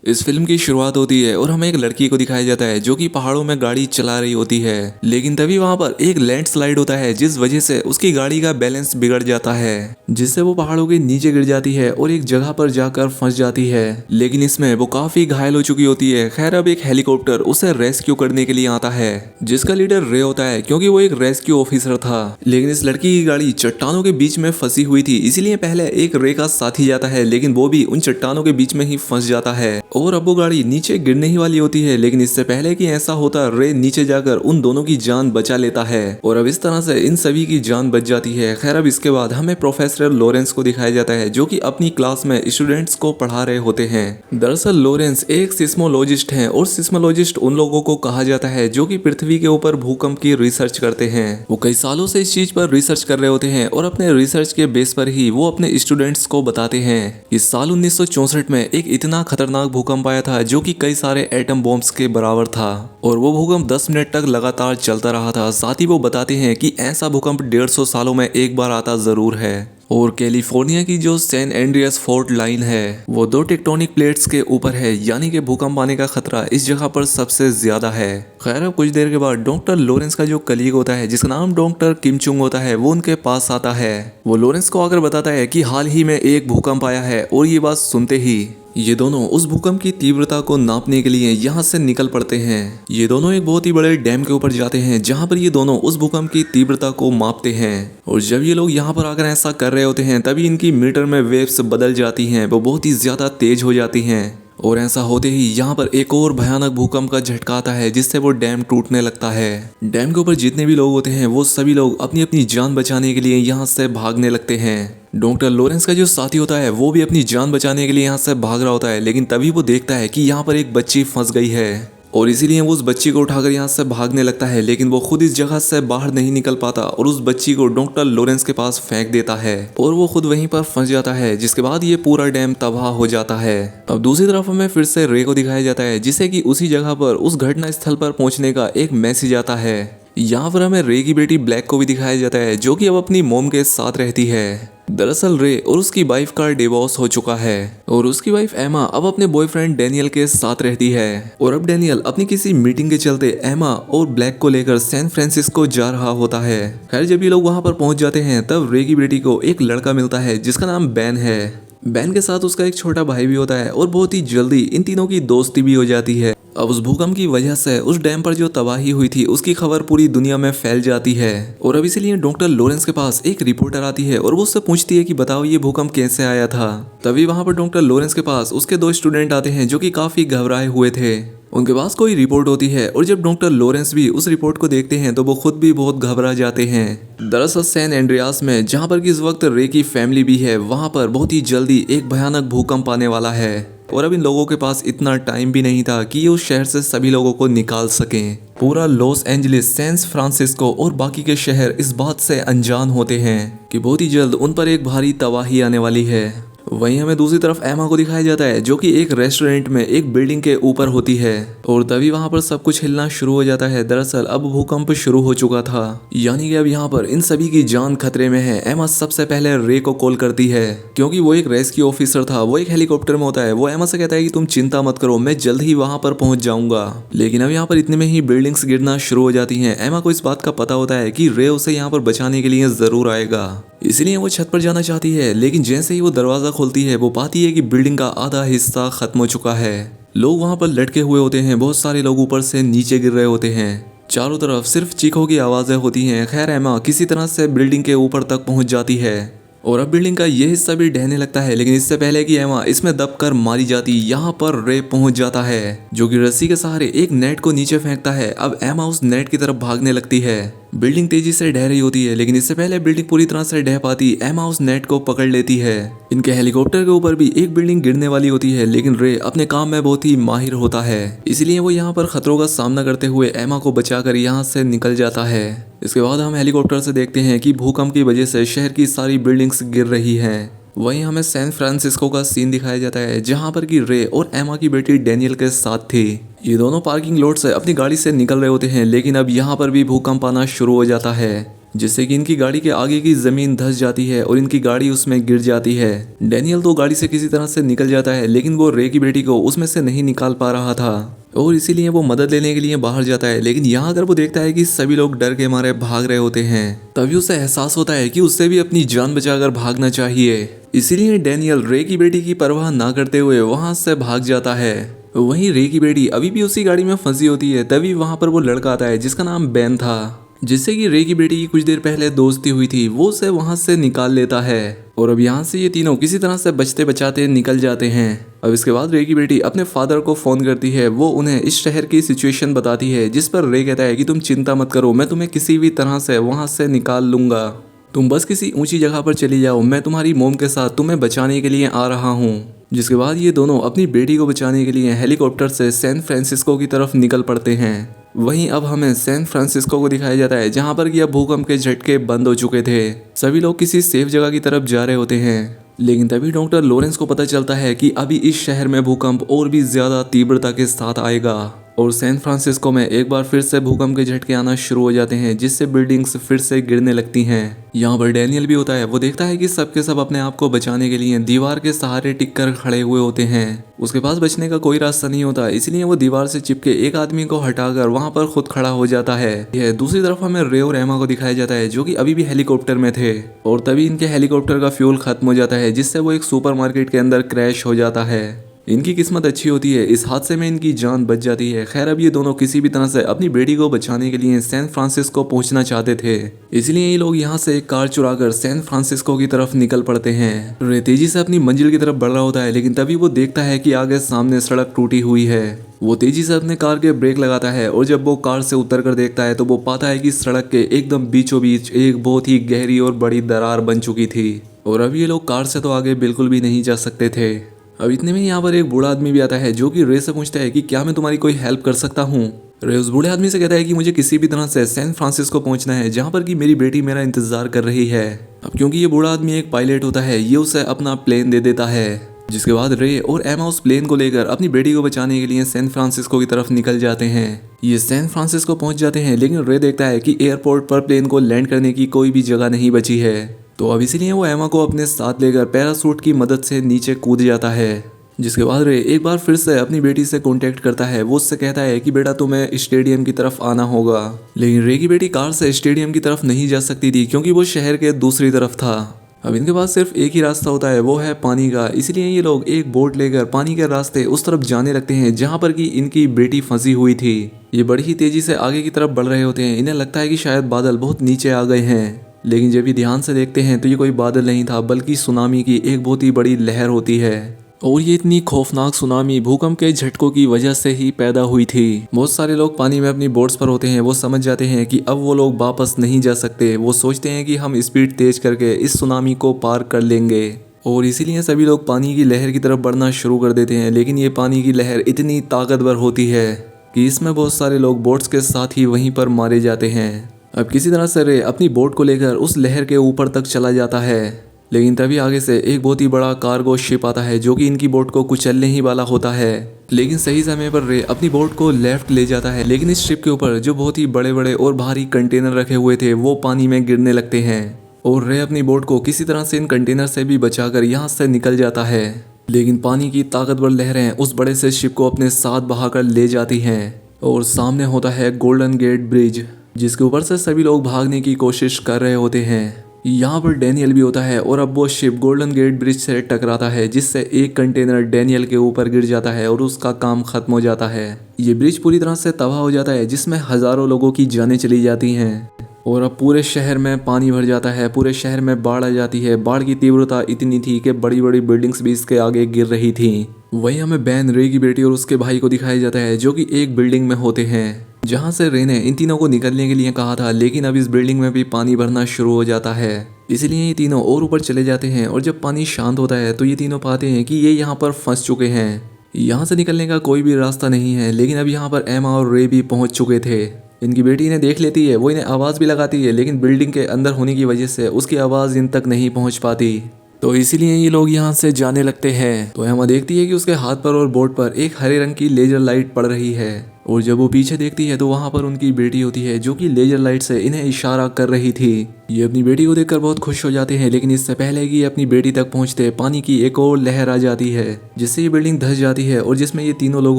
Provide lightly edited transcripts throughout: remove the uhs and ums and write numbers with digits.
इस फिल्म की शुरुआत होती है और हमें एक लड़की को दिखाया जाता है जो कि पहाड़ों में गाड़ी चला रही होती है, लेकिन तभी वहां पर एक लैंडस्लाइड होता है जिस वजह से उसकी गाड़ी का बैलेंस बिगड़ जाता है, जिससे वो पहाड़ों के नीचे गिर जाती है और एक जगह पर जाकर फंस जाती है। लेकिन इसमें वो काफी घायल हो चुकी होती है। खैर अब एक हेलीकॉप्टर उसे रेस्क्यू करने के लिए आता है, जिसका लीडर रे होता है क्योंकि वो एक रेस्क्यू ऑफिसर था। लेकिन इस लड़की की गाड़ी चट्टानों के बीच में फंसी हुई थी, इसीलिए पहले एक रे का साथी जाता है, लेकिन वो भी उन चट्टानों के बीच में ही फंस जाता है और अब वो गाड़ी नीचे गिरने ही वाली होती है। लेकिन इससे पहले कि ऐसा होता, रे नीचे जाकर उन दोनों की जान बचा लेता है और अब इस तरह से इन सभी की जान बच जाती है। खैर अब इसके बाद हमें प्रोफेसर लॉरेंस को दिखाया जाता है जो कि अपनी क्लास में स्टूडेंट्स को पढ़ा रहे होते हैं। दरअसल लॉरेंस एक सिस्मोलॉजिस्ट हैं और सिस्मोलॉजिस्ट उन लोगों को कहा जाता है जो कि पृथ्वी के ऊपर भूकंप की रिसर्च करते हैं। वो कई सालों से इस चीज पर रिसर्च कर रहे होते हैं और अपने रिसर्च के बेस पर ही वो अपने स्टूडेंट्स को बताते हैं। इस साल 1964 में एक इतना खतरनाक भूकंप आया था जो कि कई सारे एटम बॉम्ब्स के बराबर था और वो भूकंप 10 मिनट तक लगातार चलता रहा था। साथ ही वो बताते हैं कि ऐसा भूकंप 150 सालों में एक बार आता जरूर है और कैलिफोर्निया की जो सैन एंड्रियास फोर्ट लाइन है वो 2 टेक्टोनिक प्लेट्स के ऊपर है, यानी कि भूकंप आने का खतरा इस जगह पर सबसे ज्यादा है। खैर अब कुछ देर के बाद डॉक्टर लॉरेंस का जो कलीग होता है जिसका नाम डॉक्टर किम चुंग होता है वो उनके पास आता है। वो लॉरेंस को आकर बताता है कि हाल ही में एक भूकंप आया है और ये बात सुनते ही ये दोनों उस भूकंप की तीव्रता को नापने के लिए यहाँ से निकल पड़ते हैं। ये दोनों एक बहुत ही बड़े डैम के ऊपर जाते हैं जहाँ पर ये दोनों उस भूकंप की तीव्रता को मापते हैं और जब ये लोग यहाँ पर आकर ऐसा कर रहे होते हैं तभी इनकी मीटर में वेव्स बदल जाती हैं, वो बहुत ही ज्यादा तेज हो जाती हैं और ऐसा होते ही यहाँ पर एक और भयानक भूकंप का झटका आता है जिससे वो डैम टूटने लगता है। डैम के ऊपर जितने भी लोग होते हैं वो सभी लोग अपनी अपनी जान बचाने के लिए यहाँ से भागने लगते हैं। डॉक्टर लॉरेंस का जो साथी होता है वो भी अपनी जान बचाने के लिए यहाँ से भाग रहा होता है, लेकिन तभी वो देखता है कि यहाँ पर एक बच्ची फंस गई है और इसीलिए वो उस बच्ची को उठाकर यहाँ से भागने लगता है, लेकिन वो खुद इस जगह से बाहर नहीं निकल पाता और उस बच्ची को डॉक्टर लॉरेंस के पास फेंक देता है और वो खुद वहीं पर फंस जाता है, जिसके बाद ये पूरा डैम तबाह हो जाता है। अब दूसरी तरफ हमें फिर से रे को दिखाया जाता है जिसे कि उसी जगह पर उस घटना स्थल पर पहुंचने का एक मैसेज आता है। यहाँ पर हमें रे की बेटी ब्लैक को भी दिखाया जाता है जो कि अब अपनी मोम के साथ रहती है। दरअसल रे और उसकी वाइफ का डिवोर्स हो चुका है और उसकी वाइफ एमा अब अपने बॉयफ्रेंड डैनियल के साथ रहती है और अब डैनियल अपनी किसी मीटिंग के चलते एमा और ब्लैक को लेकर सैन फ्रांसिस्को जा रहा होता है। खैर जब ये लोग वहां पर पहुंच जाते हैं तब रे की बेटी को एक लड़का मिलता है जिसका नाम बैन है। बैन के साथ उसका एक छोटा भाई भी होता है और बहुत ही जल्दी इन तीनों की दोस्ती भी हो जाती है। अब उस भूकंप की वजह से उस डैम पर जो तबाही हुई थी उसकी खबर पूरी दुनिया में फैल जाती है और अब इसीलिए डॉक्टर लॉरेंस के पास एक रिपोर्टर आती है और वो उससे पूछती है कि बताओ ये भूकंप कैसे आया था। तभी वहां पर डॉक्टर लॉरेंस के पास उसके 2 स्टूडेंट आते हैं जो कि काफी घबराए हुए थे। उनके पास कोई रिपोर्ट होती है और जब डॉक्टर लॉरेंस भी उस रिपोर्ट को देखते हैं तो वो खुद भी बहुत घबरा जाते हैं। दरअसल सैन एंड्रियास में जहाँ पर इस वक्त रे की फैमिली भी है वहां पर बहुत ही जल्दी एक भयानक भूकंप आने वाला है और अब इन लोगों के पास इतना टाइम भी नहीं था कि ये उस शहर से सभी लोगों को निकाल सकें। पूरा लॉस एंजलिस, सैन फ्रांसिस्को और बाकी के शहर इस बात से अनजान होते हैं कि बहुत ही जल्द उन पर एक भारी तबाही आने वाली है। वहीं हमें दूसरी तरफ एमा को दिखाया जाता है जो कि एक रेस्टोरेंट में एक बिल्डिंग के ऊपर होती है और तभी वहां पर सब कुछ हिलना शुरू हो जाता है। दरअसल अब भूकंप शुरू हो चुका था, यानी कि अब यहाँ पर इन सभी की जान खतरे में है। एमा सबसे पहले रे को कॉल करती है क्योंकि वो एक रेस्क्यू ऑफिसर था, वो एक हेलीकॉप्टर में होता है। वो एमा से कहता है कि तुम चिंता मत करो, मैं जल्द ही वहां पर पहुंच जाऊंगा। लेकिन अब यहाँ पर इतने में ही बिल्डिंग्स गिरना शुरू हो जाती है। एमा को इस बात का पता होता है कि रे उसे यहाँ पर बचाने के लिए जरूर आएगा, इसलिए वो छत पर जाना चाहती है। लेकिन जैसे ही वो दरवाजा खोलती है वो पाती है कि बिल्डिंग का आधा हिस्सा खत्म हो चुका है। लोग वहां पर लटके हुए होते हैं, बहुत सारे लोग ऊपर से नीचे गिर रहे होते हैं, चारों तरफ सिर्फ चीखों की आवाजें होती हैं। खैर एमा किसी तरह से बिल्डिंग के ऊपर तक पहुंच जाती है और अब बिल्डिंग का ये हिस्सा भी ढहने लगता है, लेकिन इससे पहले कि एमा इसमें दबकर मारी जाती यहाँ पर रे पहुंच जाता है जो कि रस्सी के सहारे एक नेट को नीचे फेंकता है। अब एमा उस नेट की तरफ भागने लगती है। बिल्डिंग तेजी से ढह रही होती है, लेकिन इससे पहले बिल्डिंग पूरी तरह से ढह पाती एमा उस नेट को पकड़ लेती है। इनके हेलीकॉप्टर के ऊपर भी एक बिल्डिंग गिरने वाली होती है, लेकिन रे अपने काम में बहुत ही माहिर होता है, इसलिए वो यहाँ पर खतरों का सामना करते हुए एमा को बचाकर यहाँ से निकल जाता है। इसके बाद हम हेलीकॉप्टर से देखते हैं कि भूकंप की वजह से शहर की सारी बिल्डिंग्स गिर रही हैं। वहीं हमें सैन फ्रांसिस्को का सीन दिखाया जाता है जहां पर कि रे और एमा की बेटी डैनियल के साथ थी। ये दोनों पार्किंग लॉट से अपनी गाड़ी से निकल रहे होते हैं, लेकिन अब यहाँ पर भी भूकंप आना शुरू हो जाता है जिससे कि इनकी गाड़ी के आगे की जमीन धंस जाती है और इनकी गाड़ी उसमें गिर जाती है। डैनियल तो गाड़ी से किसी तरह से निकल जाता है, लेकिन वो रे की बेटी को उसमें से नहीं निकाल पा रहा था और इसीलिए वो मदद लेने के लिए बाहर जाता है। लेकिन यहाँ अगर वो देखता है कि सभी लोग डर के मारे भाग रहे होते हैं, तभी उसे एहसास होता है कि उससे भी अपनी जान बचाकर भागना चाहिए। इसीलिए डैनियल रे की बेटी की परवाह ना करते हुए वहां से भाग जाता है। वहीं रे की बेटी अभी भी उसी गाड़ी में फंसी होती है। तभी वहां पर वो लड़का आता है जिसका नाम बेन था, जिससे कि रे की बेटी की कुछ देर पहले दोस्ती हुई थी, वो उसे वहां से निकाल लेता है। और अब यहाँ से ये तीनों किसी तरह से बचते बचाते निकल जाते हैं। अब इसके बाद रे की बेटी अपने फादर को फोन करती है। वो उन्हें इस शहर की सिचुएशन बताती है, जिस पर रे कहता है कि तुम चिंता मत करो, मैं तुम्हें किसी भी तरह से वहां से निकाल लूंगा। तुम बस किसी ऊंची जगह पर चली जाओ, मैं तुम्हारी मोम के साथ तुम्हें बचाने के लिए आ रहा हूँ। जिसके बाद ये दोनों अपनी बेटी को बचाने के लिए हेलीकॉप्टर से सैन फ्रांसिस्को की तरफ निकल पड़ते हैं। वहीं अब हमें सैन फ्रांसिस्को को दिखाया जाता है, जहां पर कि अब भूकंप के झटके बंद हो चुके थे। सभी लोग किसी सेफ जगह की तरफ जा रहे होते हैं, लेकिन तभी डॉक्टर लॉरेंस को पता चलता है कि अभी इस शहर में भूकंप और भी ज्यादा तीव्रता के साथ आएगा और सैन फ्रांसिस्को में एक बार फिर से भूकंप के झटके आना शुरू हो जाते हैं, जिससे बिल्डिंग्स फिर से गिरने लगती हैं। यहाँ पर डैनियल भी होता है। वो देखता है कि सबके सब अपने आप को बचाने के लिए दीवार के सहारे टिक कर खड़े हुए होते हैं। उसके पास बचने का कोई रास्ता नहीं होता, इसलिए वो दीवार से चिपके एक आदमी को हटाकर वहां पर खुद खड़ा हो जाता है। यह दूसरी तरफ हमें रे और एमा को दिखाया जाता है, जो कि अभी भी हेलीकॉप्टर में थे और तभी इनके हेलीकॉप्टर का फ्यूल खत्म हो जाता है, जिससे वो एक सुपरमार्केट के अंदर क्रैश हो जाता है। इनकी किस्मत अच्छी होती है, इस हादसे में इनकी जान बच जाती है। खैर अब ये दोनों किसी भी तरह से अपनी बेटी को बचाने के लिए सैन फ्रांसिस्को पहुंचना चाहते थे, इसलिए ये लोग यहाँ से एक कार चुराकर सैन फ्रांसिस्को की तरफ निकल पड़ते हैं। रे तेजी से अपनी मंजिल की तरफ बढ़ रहा होता है, लेकिन तभी वो देखता है कि आगे सामने सड़क टूटी हुई है। वो तेजी से अपने कार के ब्रेक लगाता है और जब वो कार से उतर कर देखता है तो वो पाता है कि सड़क के एकदम बीचों बीच एक बहुत ही गहरी और बड़ी दरार बन चुकी थी और अब ये लोग कार से तो आगे बिल्कुल भी नहीं जा सकते थे। अब इतने में यहाँ पर एक बूढ़ा आदमी भी आता है, जो कि रे से पूछता है कि क्या मैं तुम्हारी कोई हेल्प कर सकता हूँ। रे उस बूढ़े आदमी से कहता है कि मुझे किसी भी तरह से सैन फ्रांसिस्को पहुंचना है, जहाँ पर कि मेरी बेटी मेरा इंतजार कर रही है। अब क्योंकि ये बूढ़ा आदमी एक पायलट होता है, ये उसे अपना प्लेन दे देता है। जिसके बाद रे और एमा उस प्लेन को लेकर अपनी बेटी को बचाने के लिए सैन फ्रांसिस्को की तरफ निकल जाते हैं। ये सैन फ्रांसिस्को पहुंच जाते हैं, लेकिन रे देखता है कि एयरपोर्ट पर प्लेन को लैंड करने की कोई भी जगह नहीं बची है। तो अब इसीलिए वो एमा को अपने साथ लेकर पैरासूट की मदद से नीचे कूद जाता है। जिसके बाद रे एक बार फिर से अपनी बेटी से कांटेक्ट करता है। वो उससे कहता है कि बेटा तुम्हें स्टेडियम की तरफ आना होगा, लेकिन रे की बेटी कार से स्टेडियम की तरफ नहीं जा सकती थी, क्योंकि वो शहर के दूसरी तरफ था। अब इनके पास सिर्फ एक ही रास्ता होता है, वो है पानी का। इसलिए ये लोग एक बोट लेकर पानी के रास्ते उस तरफ जाने लगते हैं, जहाँ पर कि इनकी बेटी फंसी हुई थी। ये बड़ी ही तेजी से आगे की तरफ बढ़ रहे होते हैं। इन्हें लगता है कि शायद बादल बहुत नीचे आ गए हैं, लेकिन जब ये ध्यान से देखते हैं तो ये कोई बादल नहीं था, बल्कि सुनामी की एक बहुत ही बड़ी लहर होती है। और ये इतनी खौफनाक सुनामी भूकंप के झटकों की वजह से ही पैदा हुई थी। बहुत सारे लोग पानी में अपनी बोट्स पर होते हैं। वो समझ जाते हैं कि अब वो लोग वापस नहीं जा सकते। वो सोचते हैं कि हम स्पीड तेज करके इस सुनामी को पार कर लेंगे और इसीलिए सभी लोग पानी की लहर की तरफ बढ़ना शुरू कर देते हैं। लेकिन ये पानी की लहर इतनी ताकतवर होती है कि इसमें बहुत सारे लोग बोट्स के साथ ही वहीं पर मारे जाते हैं। अब किसी तरह से रे अपनी बोट को लेकर उस लहर के ऊपर तक चला जाता है, लेकिन तभी आगे से एक बहुत ही बड़ा कार्गो शिप आता है, जो कि इनकी बोट को कुचलने ही वाला होता है। लेकिन सही समय पर रे अपनी बोट को लेफ्ट ले जाता है, लेकिन इस शिप के ऊपर जो बहुत ही बड़े बड़े और भारी कंटेनर रखे हुए थे वो पानी में गिरने लगते हैं और रे अपनी बोट को किसी तरह से इन कंटेनर से भी बचाकर यहाँ से निकल जाता है। लेकिन पानी की ताकतवर लहरें उस बड़े से शिप को अपने साथ बहाकर ले जाती हैं और सामने होता है गोल्डन गेट ब्रिज, जिसके ऊपर से सभी लोग भागने की कोशिश कर रहे होते हैं। यहाँ पर डैनियल भी होता है और अब वो शिप गोल्डन गेट ब्रिज से टकराता है, जिससे एक कंटेनर डैनियल के ऊपर गिर जाता है और उसका काम खत्म हो जाता है। ये ब्रिज पूरी तरह से तबाह हो जाता है, जिसमें हजारों लोगों की जानें चली जाती हैं और अब पूरे शहर में पानी भर जाता है। पूरे शहर में बाढ़ आ जाती है। बाढ़ की तीव्रता इतनी थी कि बड़ी बड़ी बिल्डिंग्स भी इसके आगे गिर रही थी। वहीं हमें बैन रे की बेटी और उसके भाई को दिखाया जाता है, जो कि एक बिल्डिंग में होते हैं, जहां से रे ने इन तीनों को निकलने के लिए कहा था। लेकिन अब इस बिल्डिंग में भी पानी भरना शुरू हो जाता है, इसलिए ये तीनों और ऊपर चले जाते हैं और जब पानी शांत होता है तो ये तीनों पाते हैं कि ये यहाँ पर फंस चुके हैं। यहाँ से निकलने का कोई भी रास्ता नहीं है। लेकिन अब यहाँ पर एमा और रे भी पहुंच चुके थे। इनकी बेटी इन्हें देख लेती है, वो इन्हें आवाज़ भी लगाती है, लेकिन बिल्डिंग के अंदर होने की वजह से उसकी आवाज़ इन तक नहीं पहुँच पाती। तो इसीलिए ये लोग यहाँ से जाने लगते हैं। तो एमा देखती है कि उसके हाथ पर और बोर्ड पर एक हरे रंग की लेजर लाइट पड़ रही है और जब वो पीछे देखती है तो वहाँ पर उनकी बेटी होती है जो कि लेजर लाइट से इन्हें इशारा कर रही थी। ये अपनी बेटी को देखकर बहुत खुश हो जाते हैं, लेकिन इससे पहले कि ये अपनी बेटी तक पहुँचते पानी की एक और लहर आ जाती है जिससे ये बिल्डिंग धंस जाती है और जिसमें ये तीनों लोग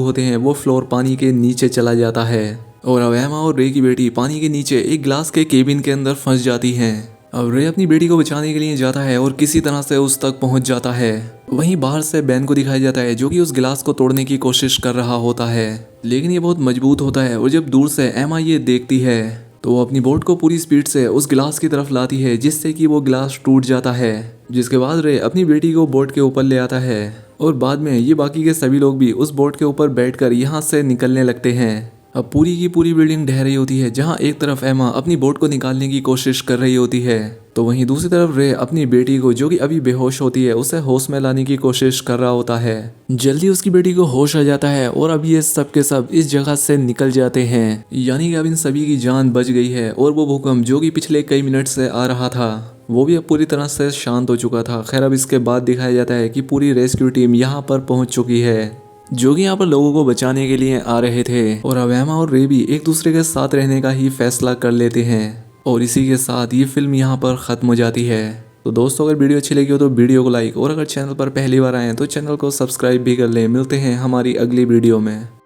होते हैं वो फ्लोर पानी के नीचे चला जाता है और अब एमा और रे की बेटी पानी के नीचे एक ग्लास के केबिन के अंदर फंस जाती हैं। अब रे अपनी बेटी को बचाने के लिए जाता है और किसी तरह से उस तक पहुंच जाता है। वहीं बाहर से बैन को दिखाया जाता है जो कि उस गिलास को तोड़ने की कोशिश कर रहा होता है, लेकिन ये बहुत मजबूत होता है और जब दूर से एमा ये देखती है तो वो अपनी बोट को पूरी स्पीड से उस गिलास की तरफ लाती है जिससे कि वो गिलास टूट जाता है। जिसके बाद रे अपनी बेटी को बोट के ऊपर ले आता है और बाद में ये बाकी के सभी लोग भी उस बोट के ऊपर बैठकर यहाँ से निकलने लगते हैं। अब पूरी की पूरी बिल्डिंग ढह रही होती है जहां एक तरफ एमा अपनी बोट को निकालने की कोशिश कर रही होती है तो वहीं दूसरी तरफ रे अपनी बेटी को जो कि अभी बेहोश होती है उसे होश में लाने की कोशिश कर रहा होता है। जल्दी उसकी बेटी को होश आ जाता है और अब ये सब के सब इस जगह से निकल जाते हैं, यानी कि अब इन सभी की जान बच गई है और वो भूकंप जो कि पिछले कई मिनट से आ रहा था वो भी अब पूरी तरह से शांत हो चुका था। खैर अब इसके बाद दिखाया जाता है कि पूरी रेस्क्यू टीम यहाँ पर पहुंच चुकी है जो कि यहाँ पर लोगों को बचाने के लिए आ रहे थे और अब एमा और रे भी एक दूसरे के साथ रहने का ही फैसला कर लेते हैं और इसी के साथ ये फिल्म यहाँ पर ख़त्म हो जाती है। तो दोस्तों अगर वीडियो अच्छी लगी हो तो वीडियो को लाइक और अगर चैनल पर पहली बार आए तो चैनल को सब्सक्राइब भी कर लें। मिलते हैं हमारी अगली वीडियो में।